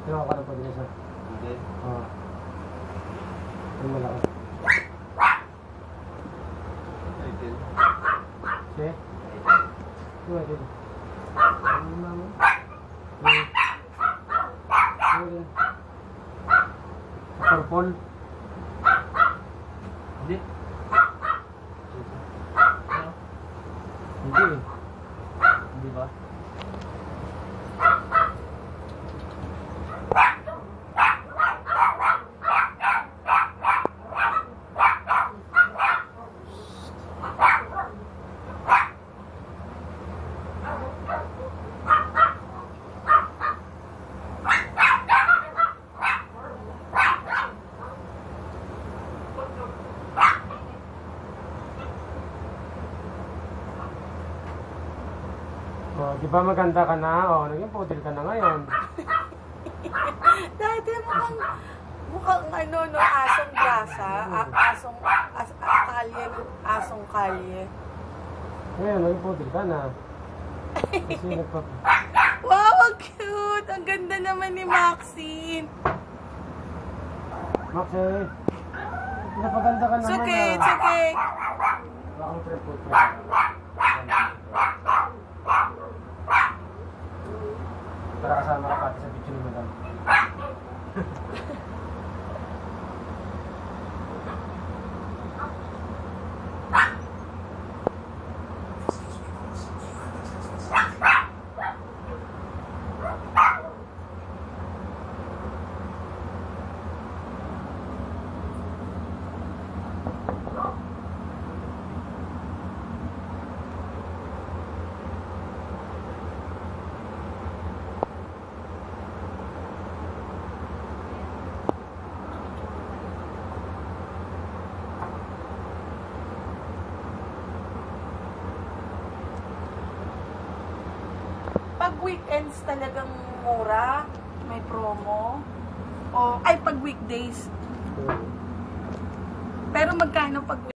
Tinawa ka na po din siya. Hindi. Oo. Ang malaki. Idol. Okay? Ano ito? Ano naman? Purple? Hindi. Hindi eh. Hindi ba? Oh, di ba maganda ka na? Oh, naging poodle ka na ngayon. Dati mukhang ano, no, asong grasa, asong kalye. Ngayon, naging poodle ka na. Kasi Wow, ang cute! Ang ganda naman ni Maxine. Max, napaganda ka naman. It's okay, it's okay. Bakang trip. Tara kasama ka pati sa video ni Madam. Pag weekends talagang mura, may promo. O, ay, pag weekdays. Pero magkano pag